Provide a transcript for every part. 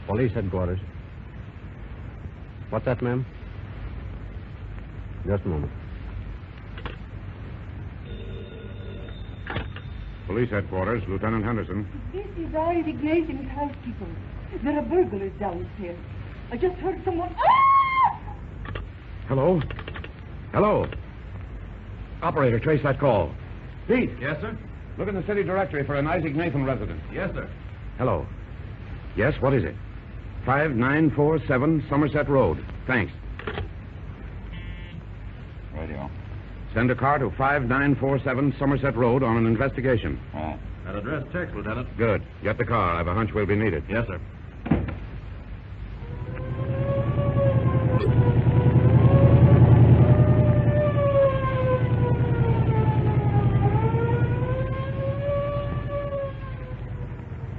Police headquarters. What's that, ma'am? Just a moment. Police headquarters, Lieutenant Henderson. This is Ivy Ignatian's housekeeper. There are burglars downstairs. I just heard someone... Ah! Hello? Hello? Operator, trace that call. Pete. Yes, sir? Look in the city directory for an Isaac Nathan resident. Yes, sir. Hello. Yes, what is it? 5947 Somerset Road. Thanks. Radio. Send a car to 5947 Somerset Road on an investigation. Right. That address checks, Lieutenant. Good. Get the car. I have a hunch we'll be needed. Yes, sir.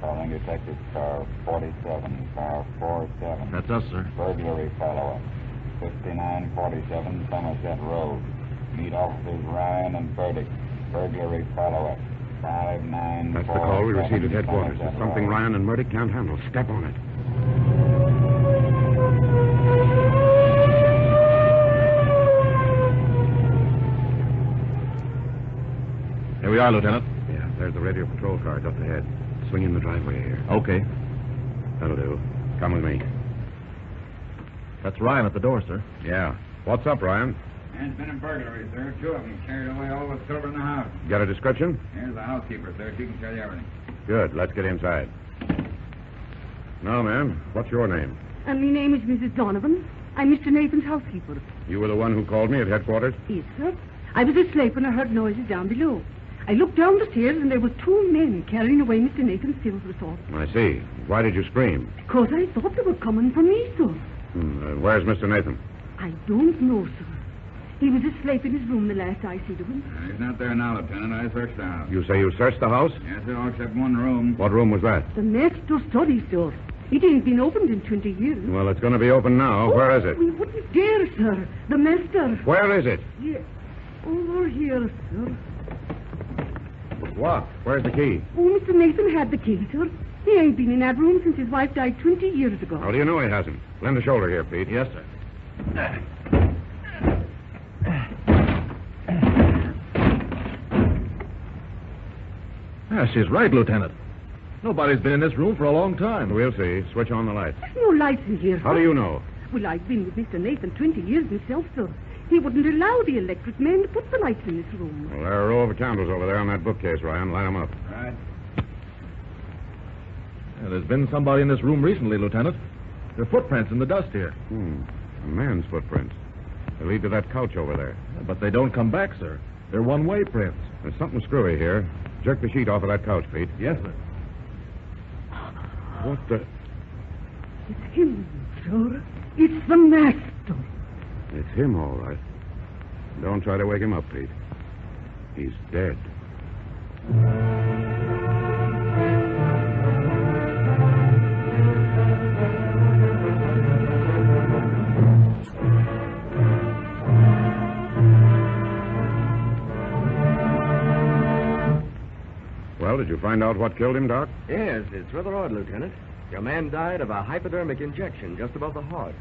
Calling Detective Car 47, Car 47. That's us, sir. Burglary follow-up. 5947 Somerset Road. Meet officers Ryan and Burdick. Burglary follow-up. 5947. That's the call we received at headquarters. It's something Ryan and Murdoch can't handle. Step on it. Here we are, Lieutenant. Yeah, there's the radio patrol car up ahead. Swing in the driveway here. Okay. That'll do. Come with me. That's Ryan at the door, sir. Yeah. What's up, Ryan? There's been a burglary, sir. Two of them carried away all the silver in the house. Got a description? Here's the housekeeper, sir. She can tell you everything. Good. Let's get inside. Now, ma'am, what's your name? And my name is Mrs. Donovan. I'm Mr. Nathan's housekeeper. You were the one who called me at headquarters? Yes, sir. I was asleep when I heard noises down below. I looked down the stairs and there were two men carrying away Mr. Nathan's silver sword. I see. Why did you scream? Because I thought they were coming for me, sir. Where's Mr. Nathan? I don't know, sir. He was asleep in his room the last I see of him. He's not there now, Lieutenant. I searched the house. You say you searched the house? Yes, sir, all except one room. What room was that? The master study, sir. It ain't been opened in 20 years. Well, it's going to be open now. Where is it? We wouldn't dare, sir. The master. Where is it? Yes. Over here, sir. What? Where's the key? Oh, Mr. Nathan had the key, sir. He ain't been in that room since his wife died 20 years ago. How do you know he hasn't? Lend a shoulder here, Pete. Yes, sir. She's right, Lieutenant. Nobody's been in this room for a long time. We'll see. Switch on the lights. There's no lights in here, sir. How do you know? Well, I've been with Mr. Nathan 20 years myself, sir. He wouldn't allow the electric man to put the lights in this room. Well, there are a row of candles over there on that bookcase, Ryan. Light them up. Right. There's been somebody in this room recently, Lieutenant. There are footprints in the dust here. A man's footprints. They lead to that couch over there. But they don't come back, sir. They're one-way prints. There's something screwy here. Jerk the sheet off of that couch, Pete. Yes, sir. What the... It's him, sir. It's the master. It's him, all right. Don't try to wake him up, Pete. He's dead. Well, did you find out what killed him, Doc? Yes, it's rather odd, Lieutenant. Your man died of a hypodermic injection just above the heart.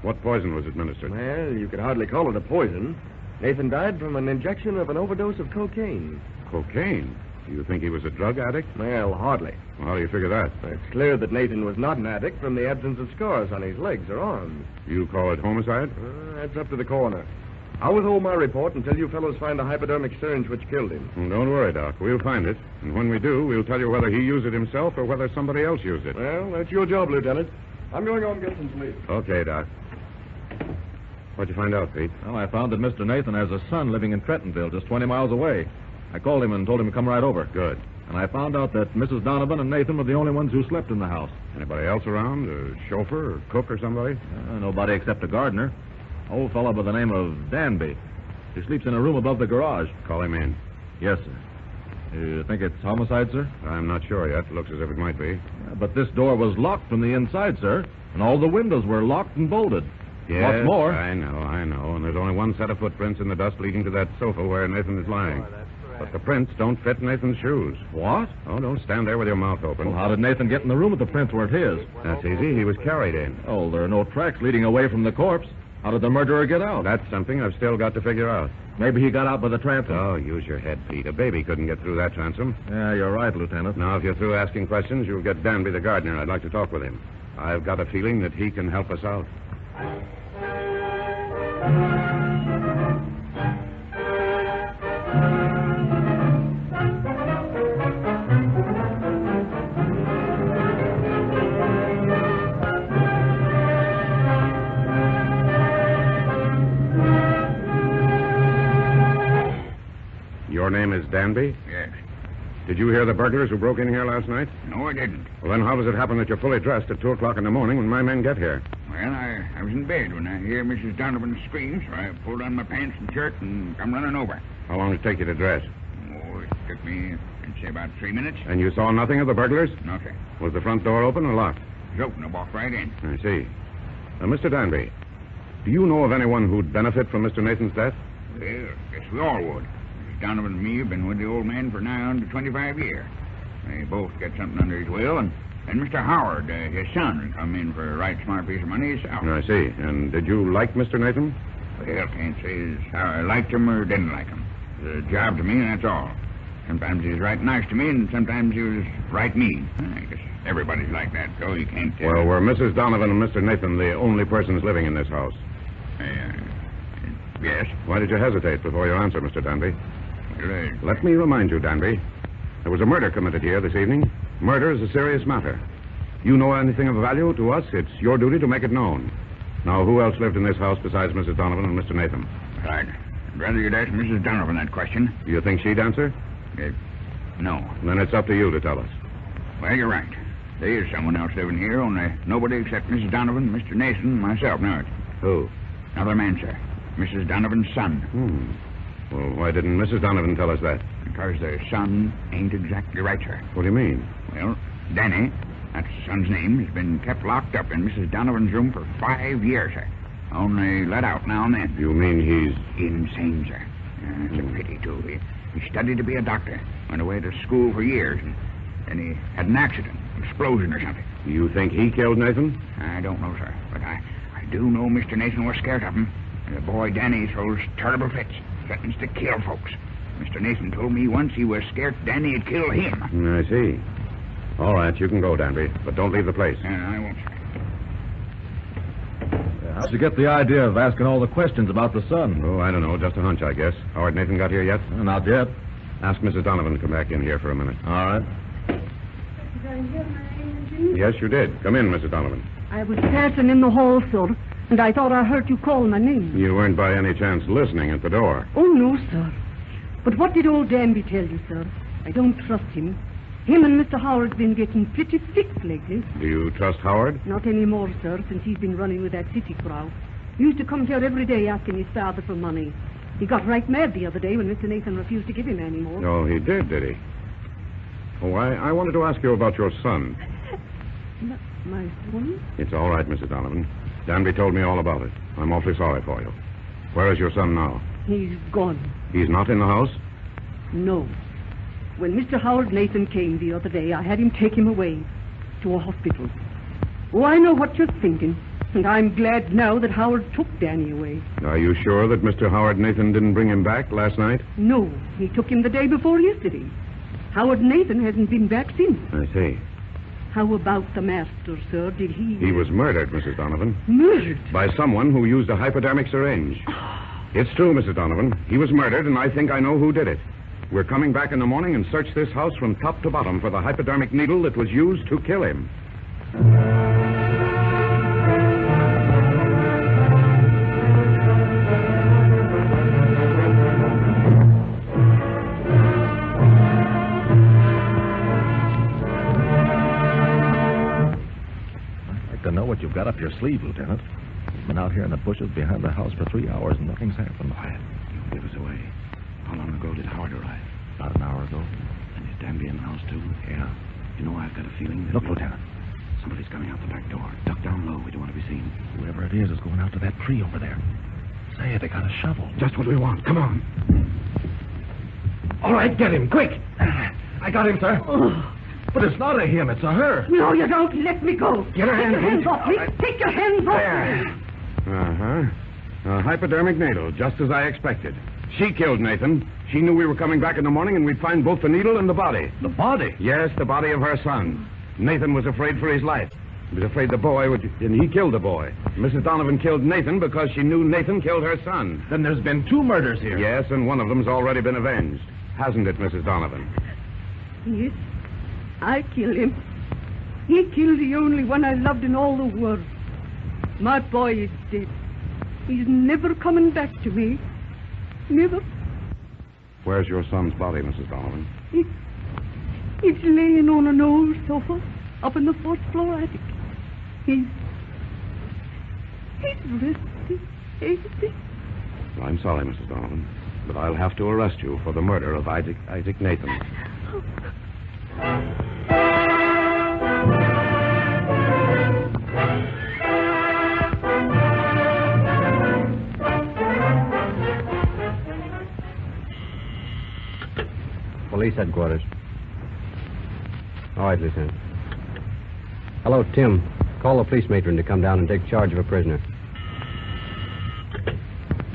What poison was administered? Well, you could hardly call it a poison. Nathan died from an injection of an overdose of cocaine. Cocaine? Do you think he was a drug addict? Well, hardly. Well, how do you figure that? It's clear that Nathan was not an addict from the absence of scars on his legs or arms. You call it homicide? That's up to the coroner. I'll withhold my report until you fellows find the hypodermic syringe which killed him. Don't worry, Doc. We'll find it. And when we do, we'll tell you whether he used it himself or whether somebody else used it. Well, that's your job, Lieutenant. I'm going home and get some sleep. Okay, Doc. What'd you find out, Pete? Well, I found that Mr. Nathan has a son living in Trentonville, just 20 miles away. I called him and told him to come right over. Good. And I found out that Mrs. Donovan and Nathan were the only ones who slept in the house. Anybody else around? A chauffeur or cook or somebody? Nobody except a gardener. Old fellow by the name of Danby. He sleeps in a room above the garage. Call him in. Yes, sir. You think it's homicide, sir? I'm not sure yet. Looks as if it might be. But this door was locked from the inside, sir. And all the windows were locked and bolted. Yes, What's more... I know. And there's only one set of footprints in the dust leading to that sofa where Nathan is lying. But the prints don't fit Nathan's shoes. What? Oh, don't stand there with your mouth open. Well, how did Nathan get in the room if the prints weren't his? That's easy. He was carried in. Oh, there are no tracks leading away from the corpse. How did the murderer get out? That's something I've still got to figure out. Maybe he got out by the transom. Oh, use your head, Pete. A baby couldn't get through that transom. Yeah, you're right, Lieutenant. Now, if you're through asking questions, you'll get Danby, the gardener. I'd like to talk with him. I've got a feeling that he can help us out. Your name is Danby? Yes. Did you hear the burglars who broke in here last night? No, I didn't. Well, then how does it happen that you're fully dressed at 2 o'clock in the morning when my men get here? Well, I was in bed when I hear Mrs. Donovan scream, so I pulled on my pants and shirt and come running over. How long did it take you to dress? Oh, it took me, I'd say, about 3 minutes. And you saw nothing of the burglars? No, sir. Was the front door open or locked? It was open. I walked right in. I see. Mr. Danby, do you know of anyone who'd benefit from Mr. Nathan's death? Well, guess we all would. Mrs. Donovan and me have been with the old man for nigh on to 25 years. They both got something under his will, and Mr. Howard, his son, come in for a right smart piece of money himself. I see. And did you like Mr. Nathan? Well, can't say as how I liked him or didn't like him. It was a job to me, and that's all. Sometimes he was right nice to me, and sometimes he was right mean. I guess everybody's like that, so you can't tell. Well, were Mrs. Donovan and Mr. Nathan the only persons living in this house? Yes. Why did you hesitate before you answer, Mr. Danby? Well, Let me remind you, Danby. There was a murder committed here this evening. Murder is a serious matter. You know anything of value to us, it's your duty to make it known. Now, who else lived in this house besides Mrs. Donovan and Mr. Nathan? I'd rather you'd ask Mrs. Donovan that question. Do you think she'd answer? No. Then it's up to you to tell us. Well, you're right. There is someone else living here, only nobody except Mrs. Donovan, Mr. Nathan, and myself knows it. Who? Another man, sir. Mrs. Donovan's son. Well, why didn't Mrs. Donovan tell us that? Because the son ain't exactly right, sir. What do you mean? Well, Danny, that's the son's name, has been kept locked up in Mrs. Donovan's room for 5 years, sir. Only let out now and then. You mean he's... Insane, sir. It's a pity, too. He studied to be a doctor. Went away to school for years, and he had an accident, explosion or something. You think he killed Nathan? I don't know, sir, but I do know Mr. Nathan was scared of him. And the boy Danny throws terrible fits, threatens to kill folks. Mr. Nathan told me once he was scared Danny would kill him. I see. All right, you can go, Danby, but don't leave the place. I won't, sir. How'd you get the idea of asking all the questions about the son? Oh, I don't know. Just a hunch, I guess. Howard Nathan got here yet? Not yet. Ask Mrs. Donovan to come back in here for a minute. All right. Did I hear my name, Jimmy? Yes, you did. Come in, Mrs. Donovan. I was passing in the hall, sir, and I thought I heard you call my name. You weren't by any chance listening at the door. Oh, no, sir. But what did old Danby tell you, sir? I don't trust him. Him and Mr. Howard's been getting pretty thick lately. Do you trust Howard? Not anymore, sir, since he's been running with that city crowd. He used to come here every day asking his father for money. He got right mad the other day when Mr. Nathan refused to give him any more. Oh, he did he? Oh, I wanted to ask you about your son. My son? It's all right, Mrs. Donovan. Danby told me all about it. I'm awfully sorry for you. Where is your son now? He's gone. He's not in the house? No. When Mr. Howard Nathan came the other day, I had him take him away. to a hospital. Oh, I know what you're thinking, and I'm glad now that Howard took Danny away. Are you sure that Mr. Howard Nathan didn't bring him back last night? No, he took him the day before yesterday. Howard Nathan hasn't been back since. I see. How about the master, sir? Did he... He was murdered, Mrs. Donovan. Murdered? By someone who used a hypodermic syringe. It's true, Mrs. Donovan. He was murdered, and I think I know who did it. We're coming back in the morning and search this house from top to bottom for the hypodermic needle that was used to kill him. I'd like to know what you've got up your sleeve, Lieutenant. You've been out here in the bushes behind the house for 3 hours and nothing's happened. Quiet. You give us away. How long ago did Howard arrive? About an hour ago. And is Danby in the house, too? Yeah. You know, I've got a feeling that... Look, Lieutenant. Somebody's coming out the back door. Duck down low. We don't want to be seen. Whoever it is going out to that tree over there. Say, they got a shovel. Just what we want. Come on. All right, get him, quick. I got him, sir. But it's not a him, it's a her. No, you don't. Let me go. Get her Take your hands hands off me. Take your hands off me. Uh-huh. A hypodermic needle, just as I expected. She killed Nathan. She knew we were coming back in the morning and we'd find both the needle and the body. The body? Yes, the body of her son. Nathan was afraid for his life. He was afraid the boy would... And he killed the boy. Mrs. Donovan killed Nathan because she knew Nathan killed her son. Then there's been 2 murders here. Yes, and one of them's already been avenged. Hasn't it, Mrs. Donovan? Yes, I killed him. He killed the only one I loved in all the world. My boy is dead. He's never coming back to me. Never. Where's your son's body, Mrs. Donovan? It's laying on an old sofa up in the 4th floor attic. He's resting, ain't he? I'm sorry, Mrs. Donovan, but I'll have to arrest you for the murder of Isaac Nathan. Police headquarters. All right, Lieutenant. Hello, Tim. Call the police matron to come down and take charge of a prisoner.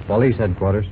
Police headquarters.